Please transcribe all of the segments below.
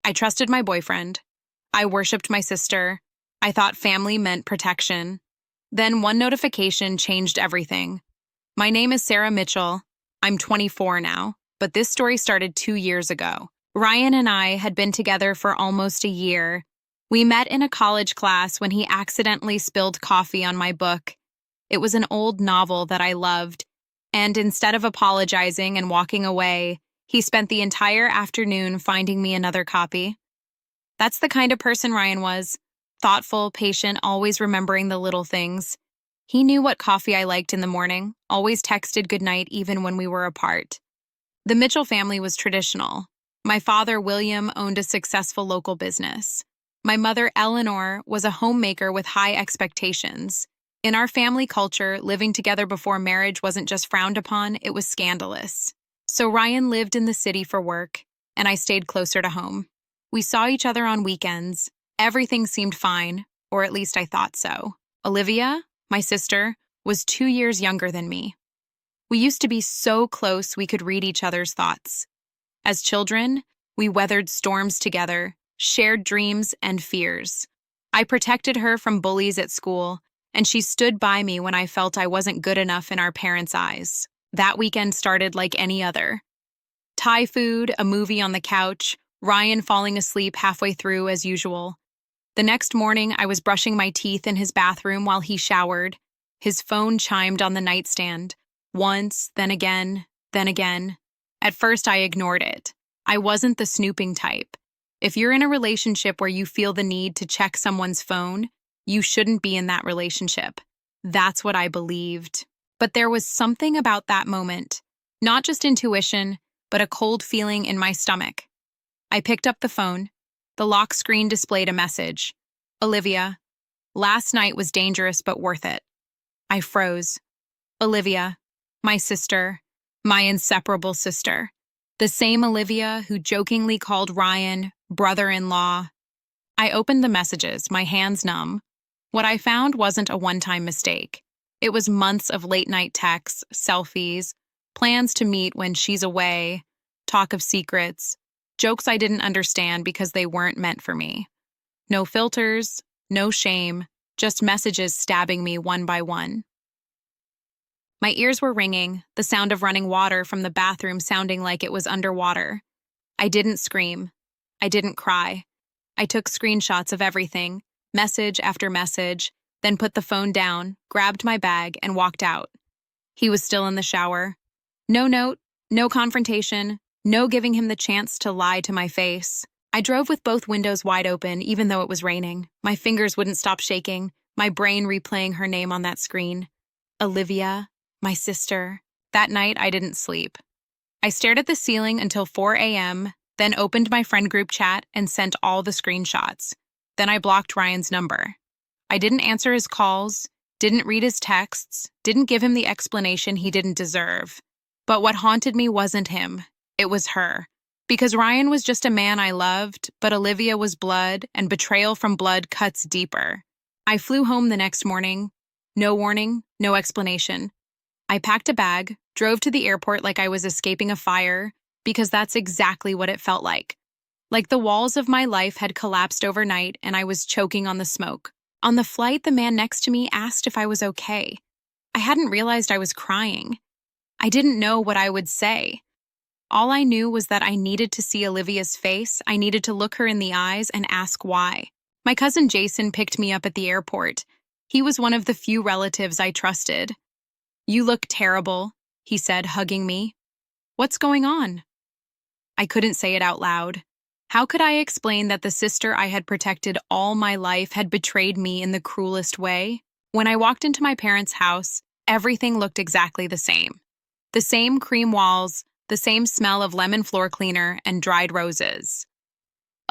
I trusted my boyfriend. I worshipped my sister. I thought family meant protection. Then one notification changed everything. My name is Sarah Mitchell. I'm 24 now, but this story started 2 years ago. Ryan and I had been together for almost a year. We met in a college class when he accidentally spilled coffee on my book. It was an old novel that I loved, and instead of apologizing and walking away, he spent the entire afternoon finding me another copy. That's the kind of person Ryan was. Thoughtful, patient, always remembering the little things. He knew what coffee I liked in the morning, always texted goodnight even when we were apart. The Mitchell family was traditional. My father, William, owned a successful local business. My mother, Eleanor, was a homemaker with high expectations. In our family culture, living together before marriage wasn't just frowned upon, it was scandalous. So Ryan lived in the city for work, and I stayed closer to home. We saw each other on weekends. Everything seemed fine, or at least I thought so. Olivia, my sister, was 2 years younger than me. We used to be so close we could read each other's thoughts. As children, we weathered storms together, shared dreams and fears. I protected her from bullies at school, and she stood by me when I felt I wasn't good enough in our parents' eyes. That weekend started like any other. Thai food, a movie on the couch, Ryan falling asleep halfway through as usual. The next morning, I was brushing my teeth in his bathroom while he showered. His phone chimed on the nightstand. Once, then again, then again. At first, I ignored it. I wasn't the snooping type. If you're in a relationship where you feel the need to check someone's phone, you shouldn't be in that relationship. That's what I believed. But there was something about that moment. Not just intuition, but a cold feeling in my stomach. I picked up the phone. The lock screen displayed a message. Olivia, last night was dangerous but worth it. I froze. Olivia, my sister, my inseparable sister. The same Olivia who jokingly called Ryan brother-in-law. I opened the messages, my hands numb. What I found wasn't a one-time mistake. It was months of late-night texts, selfies, plans to meet when she's away, talk of secrets, jokes I didn't understand because they weren't meant for me. No filters, no shame, just messages stabbing me one by one. My ears were ringing, the sound of running water from the bathroom sounding like it was underwater. I didn't scream. I didn't cry. I took screenshots of everything, message after message, then put the phone down, grabbed my bag, and walked out. He was still in the shower. No note, no confrontation, no giving him the chance to lie to my face. I drove with both windows wide open, even though it was raining. My fingers wouldn't stop shaking, my brain replaying her name on that screen. Olivia, my sister. That night, I didn't sleep. I stared at the ceiling until 4 a.m., then opened my friend group chat and sent all the screenshots. Then I blocked Ryan's number. I didn't answer his calls, didn't read his texts, didn't give him the explanation he didn't deserve. But what haunted me wasn't him. It was her. Because Ryan was just a man I loved, but Olivia was blood, and betrayal from blood cuts deeper. I flew home the next morning. No warning, no explanation. I packed a bag, drove to the airport like I was escaping a fire, because that's exactly what it felt like. Like the walls of my life had collapsed overnight and I was choking on the smoke. On the flight, the man next to me asked if I was okay. I hadn't realized I was crying. I didn't know what I would say. All I knew was that I needed to see Olivia's face, I needed to look her in the eyes and ask why. My cousin Jason picked me up at the airport. He was one of the few relatives I trusted. "You look terrible," he said, hugging me. "What's going on?" I couldn't say it out loud. How could I explain that the sister I had protected all my life had betrayed me in the cruelest way? When I walked into my parents' house, everything looked exactly the same. The same cream walls, the same smell of lemon floor cleaner and dried roses.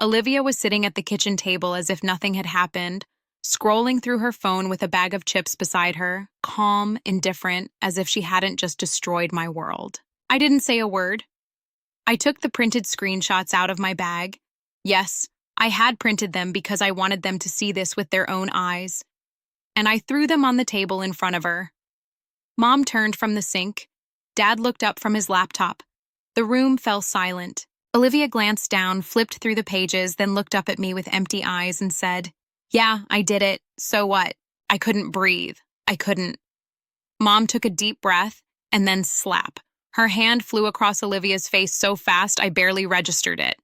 Olivia was sitting at the kitchen table as if nothing had happened, scrolling through her phone with a bag of chips beside her, calm, indifferent, as if she hadn't just destroyed my world. I didn't say a word. I took the printed screenshots out of my bag. Yes, I had printed them because I wanted them to see this with their own eyes. And I threw them on the table in front of her. Mom turned from the sink. Dad looked up from his laptop. The room fell silent. Olivia glanced down, flipped through the pages, then looked up at me with empty eyes and said, "Yeah, I did it. So what? I couldn't breathe. I couldn't." Mom took a deep breath and then slap. Her hand flew across Olivia's face so fast I barely registered it.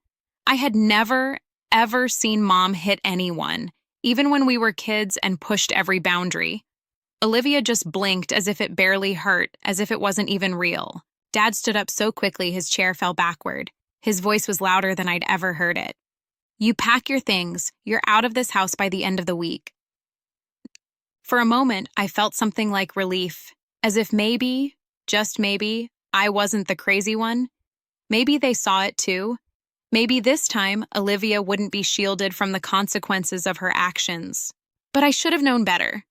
I had never, ever seen Mom hit anyone, even when we were kids and pushed every boundary. Olivia just blinked as if it barely hurt, as if it wasn't even real. Dad stood up so quickly his chair fell backward. His voice was louder than I'd ever heard it. "You pack your things. You're out of this house by the end of the week." For a moment, I felt something like relief, as if maybe, just maybe, I wasn't the crazy one. Maybe they saw it too. Maybe this time, Olivia wouldn't be shielded from the consequences of her actions. But I should have known better.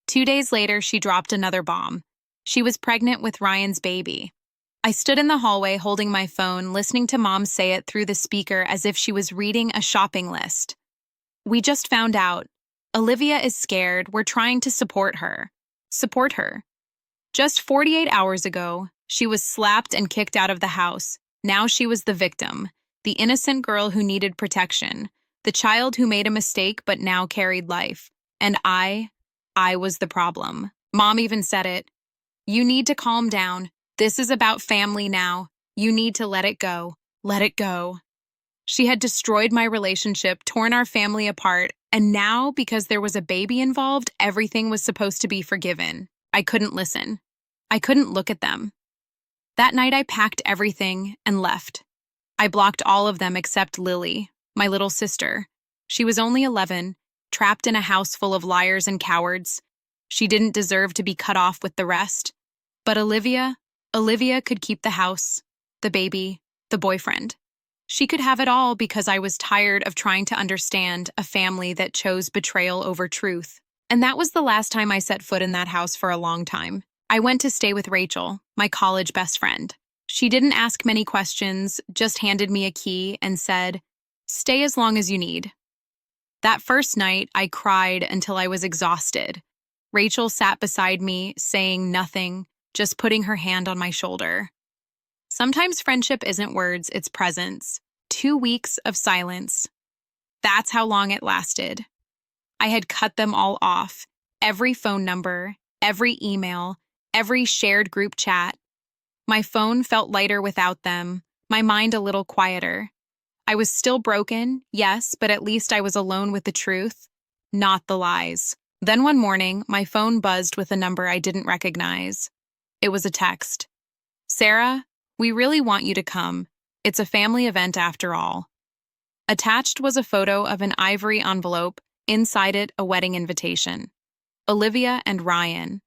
2 days later, she dropped another bomb. She was pregnant with Ryan's baby. I stood in the hallway holding my phone, listening to Mom say it through the speaker as if she was reading a shopping list. "We just found out. Olivia is scared. We're trying to support her." Support her. Just 48 hours ago, she was slapped and kicked out of the house. Now she was the victim, the innocent girl who needed protection, the child who made a mistake but now carried life. And I was the problem. Mom even said it. "You need to calm down. This is about family now. You need to let it go. Let it go." She had destroyed my relationship, torn our family apart, and now, because there was a baby involved, everything was supposed to be forgiven. I couldn't listen. I couldn't look at them. That night I packed everything and left. I blocked all of them except Lily, my little sister. She was only 11, trapped in a house full of liars and cowards. She didn't deserve to be cut off with the rest. But Olivia could keep the house, the baby, the boyfriend. She could have it all because I was tired of trying to understand a family that chose betrayal over truth. And that was the last time I set foot in that house for a long time. I went to stay with Rachel, my college best friend. She didn't ask many questions, just handed me a key and said, "Stay as long as you need." That first night, I cried until I was exhausted. Rachel sat beside me, saying nothing, just putting her hand on my shoulder. Sometimes friendship isn't words, it's presence. 2 weeks of silence. That's how long it lasted. I had cut them all off. Every phone number, every email, every shared group chat. My phone felt lighter without them, my mind a little quieter. I was still broken, yes, but at least I was alone with the truth, not the lies. Then one morning, my phone buzzed with a number I didn't recognize. It was a text. "Sarah, we really want you to come. It's a family event after all." Attached was a photo of an ivory envelope, inside it a wedding invitation. Olivia and Ryan.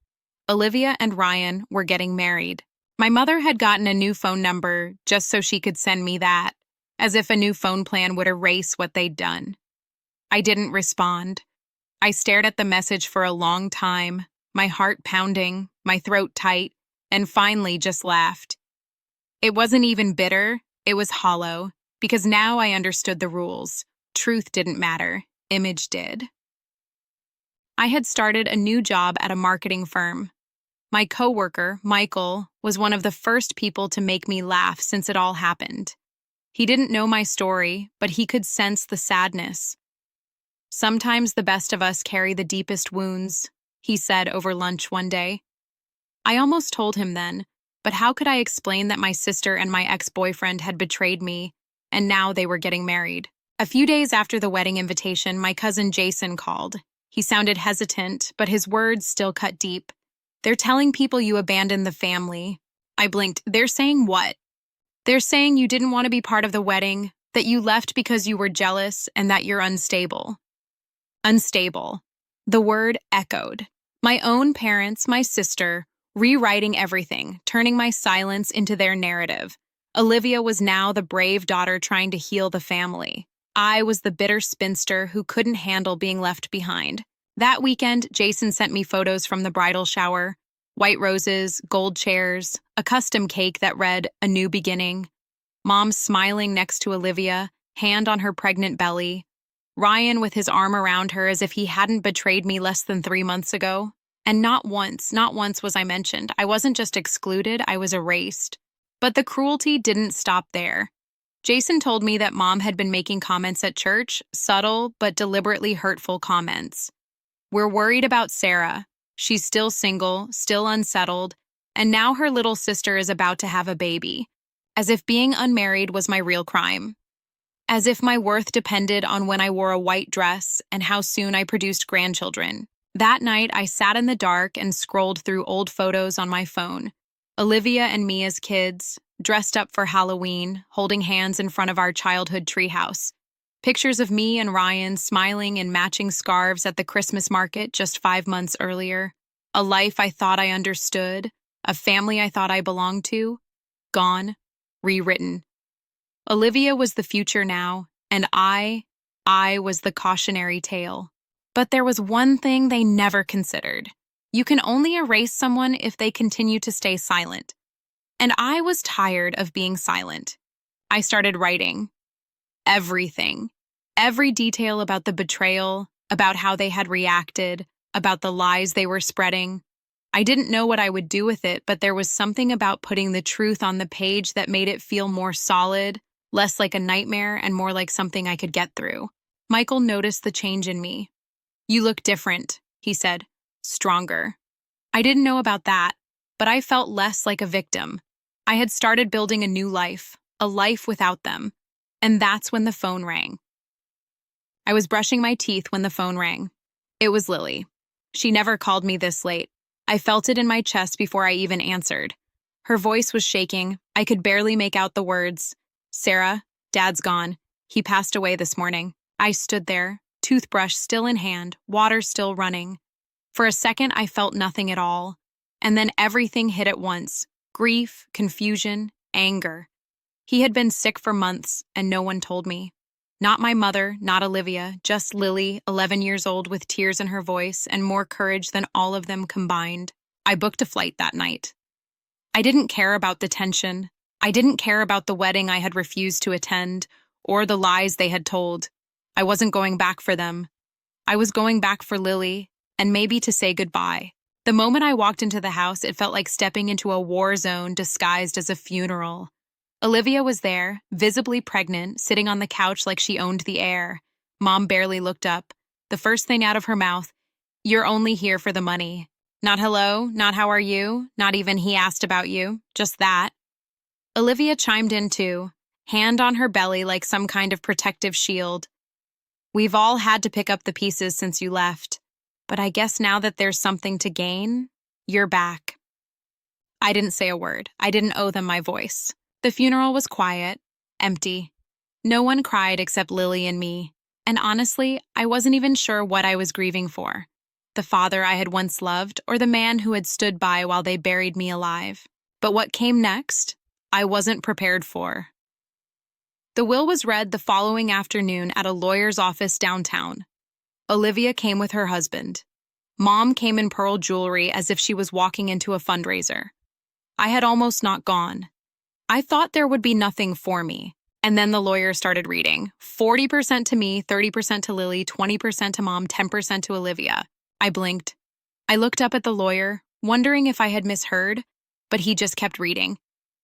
Olivia and Ryan were getting married. My mother had gotten a new phone number just so she could send me that, as if a new phone plan would erase what they'd done. I didn't respond. I stared at the message for a long time, my heart pounding, my throat tight, and finally just laughed. It wasn't even bitter, it was hollow, because now I understood the rules. Truth didn't matter, image did. I had started a new job at a marketing firm. My coworker, Michael, was one of the first people to make me laugh since it all happened. He didn't know my story, but he could sense the sadness. "Sometimes the best of us carry the deepest wounds," he said over lunch one day. I almost told him then, but how could I explain that my sister and my ex-boyfriend had betrayed me, and now they were getting married? A few days after the wedding invitation, my cousin Jason called. He sounded hesitant, but his words still cut deep. "They're telling people you abandoned the family." I blinked. "They're saying what?" "They're saying you didn't want to be part of the wedding, that you left because you were jealous, and that you're unstable." Unstable. The word echoed. My own parents, my sister, rewriting everything, turning my silence into their narrative. Olivia was now the brave daughter trying to heal the family. I was the bitter spinster who couldn't handle being left behind. That weekend, Jason sent me photos from the bridal shower. White roses, gold chairs, a custom cake that read, "A New Beginning." Mom smiling next to Olivia, hand on her pregnant belly. Ryan with his arm around her as if he hadn't betrayed me less than 3 months ago. And not once was I mentioned. I wasn't just excluded, I was erased. But the cruelty didn't stop there. Jason told me that Mom had been making comments at church, subtle but deliberately hurtful comments. We're worried about Sarah. She's still single, still unsettled, and now her little sister is about to have a baby. As if being unmarried was my real crime. As if my worth depended on when I wore a white dress and how soon I produced grandchildren. That night, I sat in the dark and scrolled through old photos on my phone. Olivia and me as kids, dressed up for Halloween, holding hands in front of our childhood treehouse. Pictures of me and Ryan smiling in matching scarves at the Christmas market just 5 months earlier. A life I thought I understood, a family I thought I belonged to. Gone, rewritten. Olivia was the future now, and I was the cautionary tale. But there was one thing they never considered. You can only erase someone if they continue to stay silent. And I was tired of being silent. I started writing. Everything. Every detail about the betrayal, about how they had reacted, about the lies they were spreading. I didn't know what I would do with it, but there was something about putting the truth on the page that made it feel more solid, less like a nightmare and more like something I could get through. Michael noticed the change in me. You look different, he said. Stronger. I didn't know about that, but I felt less like a victim. I had started building a new life, a life without them. And that's when the phone rang. I was brushing my teeth when the phone rang. It was Lily. She never called me this late. I felt it in my chest before I even answered. Her voice was shaking. I could barely make out the words. Sarah, Dad's gone. He passed away this morning. I stood there, toothbrush still in hand, water still running. For a second, I felt nothing at all. And then everything hit at once. Grief, confusion, anger. He had been sick for months, and no one told me. Not my mother, not Olivia, just Lily, 11 years old with tears in her voice and more courage than all of them combined. I booked a flight that night. I didn't care about the tension. I didn't care about the wedding I had refused to attend, or the lies they had told. I wasn't going back for them. I was going back for Lily, and maybe to say goodbye. The moment I walked into the house, it felt like stepping into a war zone disguised as a funeral. Olivia was there, visibly pregnant, sitting on the couch like she owned the air. Mom barely looked up. The first thing out of her mouth, "You're only here for the money." Not hello, not how are you, not even he asked about you, just that. Olivia chimed in too, hand on her belly like some kind of protective shield. "We've all had to pick up the pieces since you left, but I guess now that there's something to gain, you're back." I didn't say a word. I didn't owe them my voice. The funeral was quiet, empty. No one cried except Lily and me. And honestly, I wasn't even sure what I was grieving for. The father I had once loved, or the man who had stood by while they buried me alive. But what came next, I wasn't prepared for. The will was read the following afternoon at a lawyer's office downtown. Olivia came with her husband. Mom came in pearl jewelry as if she was walking into a fundraiser. I had almost not gone. I thought there would be nothing for me. And then the lawyer started reading. 40% to me, 30% to Lily, 20% to Mom, 10% to Olivia. I blinked. I looked up at the lawyer, wondering if I had misheard, but he just kept reading.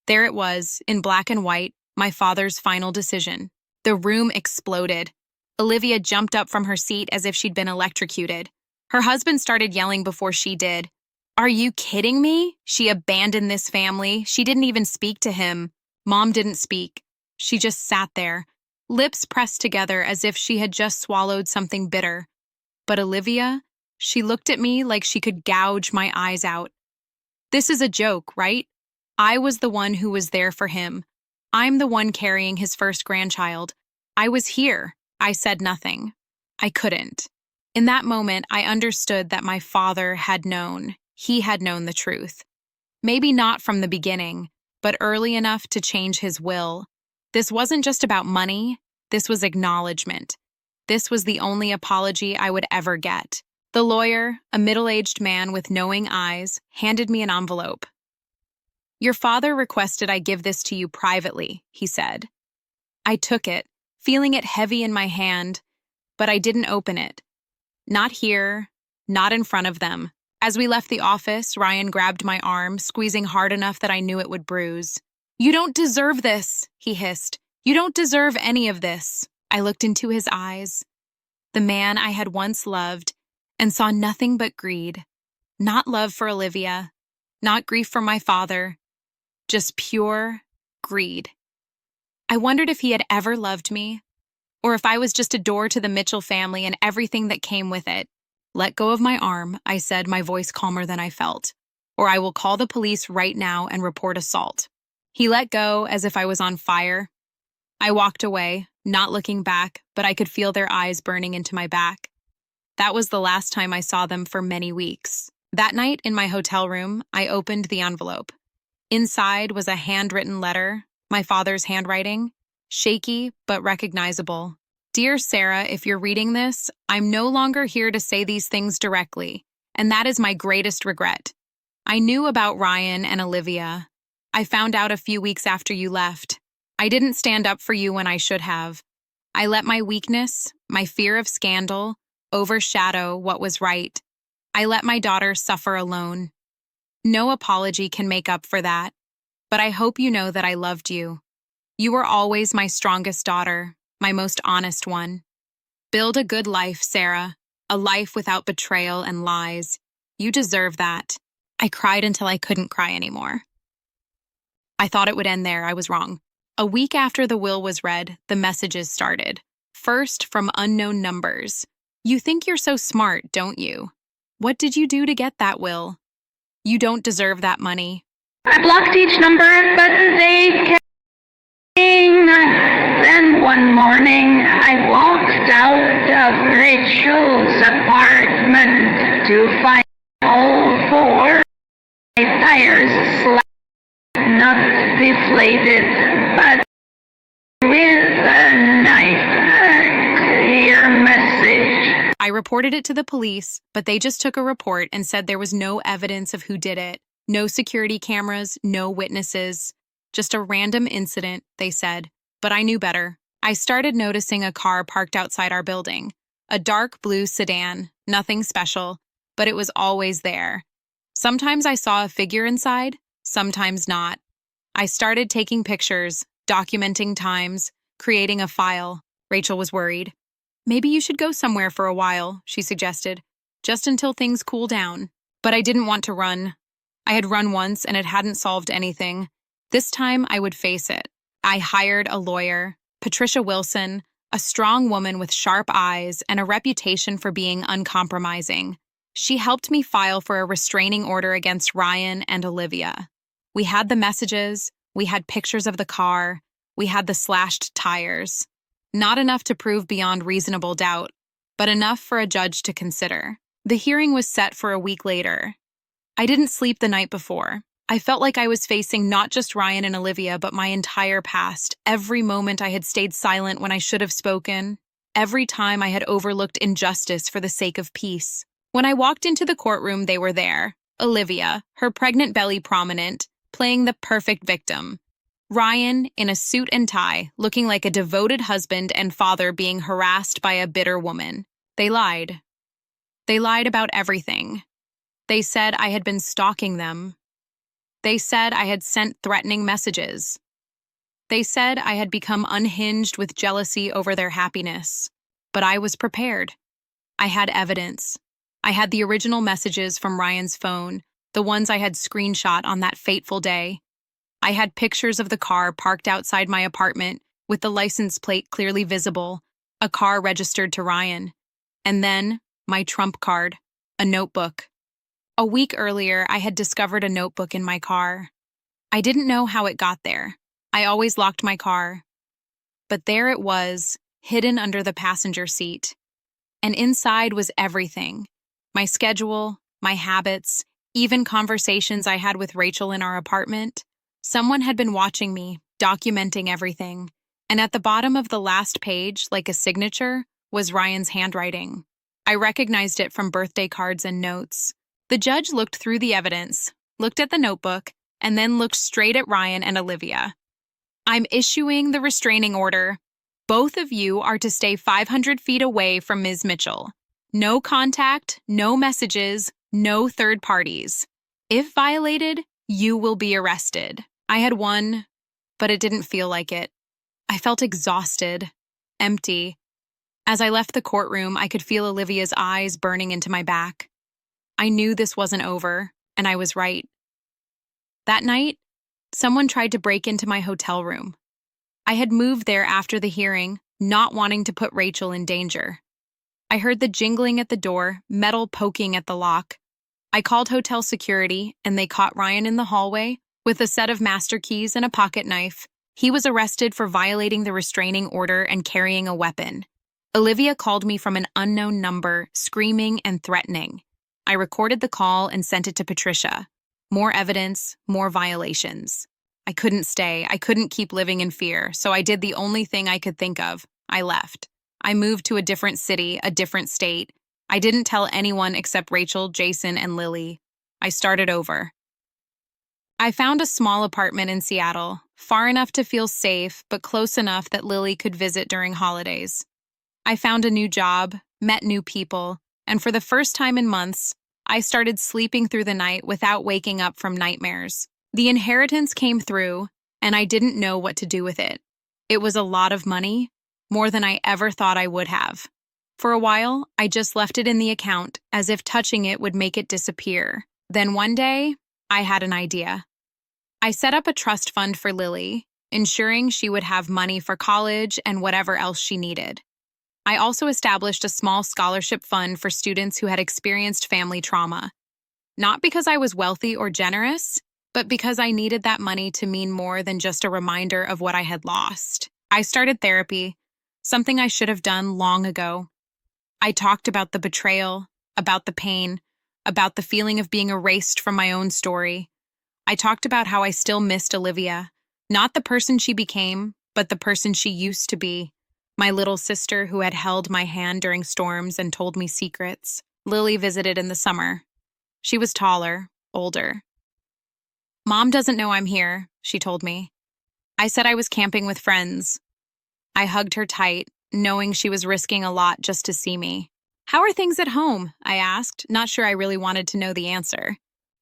There it was, in black and white, my father's final decision. The room exploded. Olivia jumped up from her seat as if she'd been electrocuted. Her husband started yelling before she did. "Are you kidding me? She abandoned this family. She didn't even speak to him." Mom didn't speak. She just sat there, lips pressed together as if she had just swallowed something bitter. But Olivia, she looked at me like she could gouge my eyes out. "This is a joke, right? I was the one who was there for him. I'm the one carrying his first grandchild. I was here." I said nothing. I couldn't. In that moment, I understood that my father had known. He had known the truth. Maybe not from the beginning, but early enough to change his will. This wasn't just about money. This was acknowledgement. This was the only apology I would ever get. The lawyer, a middle-aged man with knowing eyes, handed me an envelope. "Your father requested I give this to you privately," he said. I took it, feeling it heavy in my hand, but I didn't open it. Not here, not in front of them. As we left the office, Ryan grabbed my arm, squeezing hard enough that I knew it would bruise. "You don't deserve this," he hissed. You don't deserve any of this. I looked into his eyes, the man I had once loved, and saw nothing but greed. Not love for Olivia, not grief for my father, just pure greed. I wondered if he had ever loved me, or if I was just a door to the Mitchell family and everything that came with it. Let go of my arm, I said, my voice calmer than I felt, or I will call the police right now and report assault. He let go as if I was on fire. I walked away, not looking back, but I could feel their eyes burning into my back. That was the last time I saw them for many weeks. That night, in my hotel room, I opened the envelope. Inside was a handwritten letter, my father's handwriting, shaky but recognizable. Dear Sarah, if you're reading this, I'm no longer here to say these things directly, and that is my greatest regret. I knew about Ryan and Olivia. I found out a few weeks after you left. I didn't stand up for you when I should have. I let my weakness, my fear of scandal, overshadow what was right. I let my daughter suffer alone. No apology can make up for that, but I hope you know that I loved you. You were always my strongest daughter, my most honest one. Build a good life, Sarah, a life without betrayal and lies. You deserve that. I cried until I couldn't cry anymore. I thought it would end there. I was wrong. A week after the will was read, the messages started. First, from unknown numbers. You think you're so smart, don't you? What did you do to get that will? You don't deserve that money. I blocked each number, but they kept ringing. Then one morning, I walked out of Rachel's apartment to find all four. My tires slapped, not deflated, but with a nice, clear message. I reported it to the police, but they just took a report and said there was no evidence of who did it. No security cameras, no witnesses. Just a random incident, they said. But I knew better. I started noticing a car parked outside our building. A dark blue sedan, nothing special, but it was always there. Sometimes I saw a figure inside, sometimes not. I started taking pictures, documenting times, creating a file. Rachel was worried. Maybe you should go somewhere for a while, she suggested, just until things cool down. But I didn't want to run. I had run once and it hadn't solved anything. This time I would face it. I hired a lawyer, Patricia Wilson, a strong woman with sharp eyes and a reputation for being uncompromising. She helped me file for a restraining order against Ryan and Olivia. We had the messages, we had pictures of the car, we had the slashed tires. Not enough to prove beyond reasonable doubt, but enough for a judge to consider. The hearing was set for a week later. I didn't sleep the night before. I felt like I was facing not just Ryan and Olivia, but my entire past. Every moment I had stayed silent when I should have spoken. Every time I had overlooked injustice for the sake of peace. When I walked into the courtroom, they were there. Olivia, her pregnant belly prominent, playing the perfect victim. Ryan, in a suit and tie, looking like a devoted husband and father being harassed by a bitter woman. They lied. They lied about everything. They said I had been stalking them. They said I had sent threatening messages. They said I had become unhinged with jealousy over their happiness. But I was prepared. I had evidence. I had the original messages from Ryan's phone, the ones I had screenshot on that fateful day. I had pictures of the car parked outside my apartment with the license plate clearly visible, a car registered to Ryan. And then, my trump card, a notebook. A week earlier, I had discovered a notebook in my car. I didn't know how it got there. I always locked my car. But there it was, hidden under the passenger seat. And inside was everything. My schedule, my habits, even conversations I had with Rachel in our apartment. Someone had been watching me, documenting everything. And at the bottom of the last page, like a signature, was Ryan's handwriting. I recognized it from birthday cards and notes. The judge looked through the evidence, looked at the notebook, and then looked straight at Ryan and Olivia. I'm issuing the restraining order. Both of you are to stay 500 feet away from Ms. Mitchell. No contact, no messages, no third parties. If violated, you will be arrested. I had won, but it didn't feel like it. I felt exhausted, empty. As I left the courtroom, I could feel Olivia's eyes burning into my back. I knew this wasn't over, and I was right. That night, someone tried to break into my hotel room. I had moved there after the hearing, not wanting to put Rachel in danger. I heard the jingling at the door, metal poking at the lock. I called hotel security, and they caught Ryan in the hallway with a set of master keys and a pocket knife. He was arrested for violating the restraining order and carrying a weapon. Olivia called me from an unknown number, screaming and threatening. I recorded the call and sent it to Patricia. More evidence, more violations. I couldn't stay. I couldn't keep living in fear, so I did the only thing I could think of. I left. I moved to a different city, a different state. I didn't tell anyone except Rachel, Jason, and Lily. I started over. I found a small apartment in Seattle, far enough to feel safe, but close enough that Lily could visit during holidays. I found a new job, met new people, and for the first time in months, I started sleeping through the night without waking up from nightmares. The inheritance came through, and I didn't know what to do with it. It was a lot of money, more than I ever thought I would have. For a while, I just left it in the account, as if touching it would make it disappear. Then one day, I had an idea. I set up a trust fund for Lily, ensuring she would have money for college and whatever else she needed. I also established a small scholarship fund for students who had experienced family trauma. Not because I was wealthy or generous, but because I needed that money to mean more than just a reminder of what I had lost. I started therapy, something I should have done long ago. I talked about the betrayal, about the pain, about the feeling of being erased from my own story. I talked about how I still missed Olivia, not the person she became, but the person she used to be. My little sister who had held my hand during storms and told me secrets. Lily visited in the summer. She was taller, older. "Mom doesn't know I'm here," she told me. I said I was camping with friends. I hugged her tight, knowing she was risking a lot just to see me. "How are things at home?" I asked, not sure I really wanted to know the answer.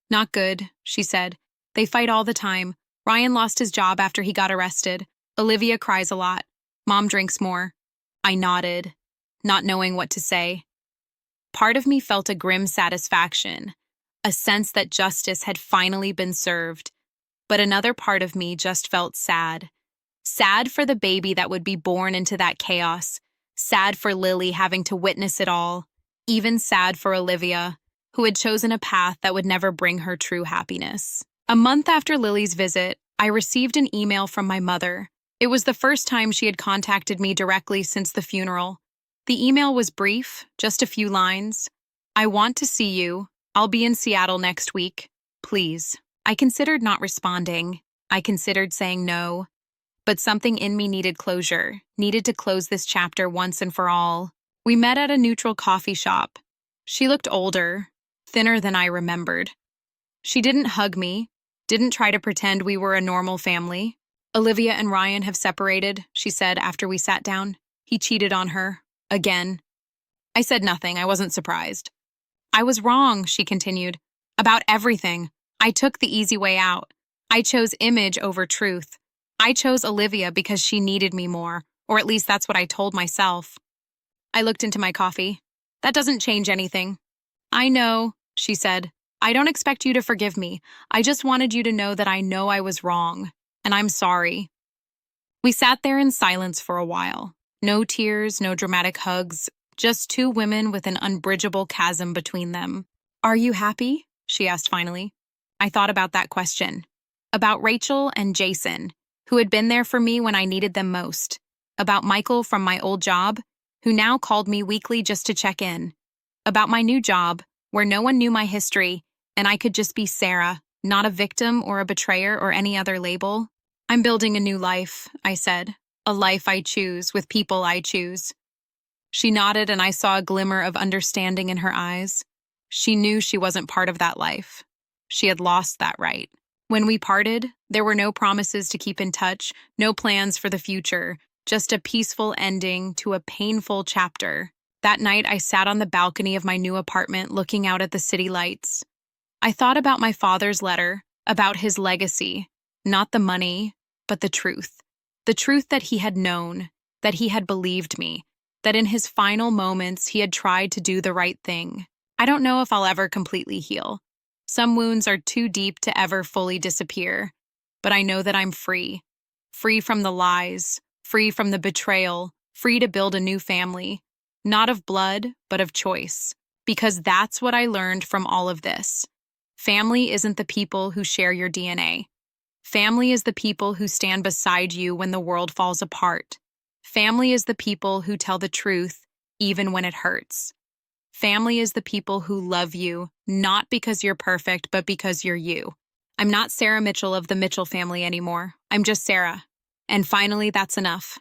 "Not good," she said. "They fight all the time. Ryan lost his job after he got arrested. Olivia cries a lot. Mom drinks more." I nodded, not knowing what to say. Part of me felt a grim satisfaction, a sense that justice had finally been served. But another part of me just felt sad. Sad for the baby that would be born into that chaos. Sad for Lily having to witness it all. Even sad for Olivia, who had chosen a path that would never bring her true happiness. A month after Lily's visit, I received an email from my mother. It was the first time she had contacted me directly since the funeral. The email was brief, just a few lines. "I want to see you. I'll be in Seattle next week. Please." I considered not responding. I considered saying no. But something in me needed closure, needed to close this chapter once and for all. We met at a neutral coffee shop. She looked older, thinner than I remembered. She didn't hug me, didn't try to pretend we were a normal family. "Olivia and Ryan have separated," she said after we sat down. "He cheated on her. Again." I said nothing. I wasn't surprised. "I was wrong," she continued. "About everything. I took the easy way out. I chose image over truth. I chose Olivia because she needed me more, or at least that's what I told myself." I looked into my coffee. "That doesn't change anything." "I know," she said. "I don't expect you to forgive me. I just wanted you to know that I know I was wrong. And I'm sorry." We sat there in silence for a while. No tears, no dramatic hugs, just two women with an unbridgeable chasm between them. "Are you happy?" she asked finally. I thought about that question. About Rachel and Jason, who had been there for me when I needed them most. About Michael from my old job, who now called me weekly just to check in. About my new job, where no one knew my history, and I could just be Sarah, not a victim or a betrayer or any other label. "I'm building a new life," I said. "A life I choose, with people I choose." She nodded, and I saw a glimmer of understanding in her eyes. She knew she wasn't part of that life. She had lost that right. When we parted, there were no promises to keep in touch, no plans for the future, just a peaceful ending to a painful chapter. That night, I sat on the balcony of my new apartment looking out at the city lights. I thought about my father's letter, about his legacy, not the money, but the truth. The truth that he had known, that he had believed me, that in his final moments he had tried to do the right thing. I don't know if I'll ever completely heal. Some wounds are too deep to ever fully disappear, but I know that I'm free. Free from the lies, free from the betrayal, free to build a new family. Not of blood, but of choice. Because that's what I learned from all of this. Family isn't the people who share your DNA. Family is the people who stand beside you when the world falls apart. Family is the people who tell the truth, even when it hurts. Family is the people who love you, not because you're perfect, but because you're you. I'm not Sarah Mitchell of the Mitchell family anymore. I'm just Sarah. And finally, that's enough.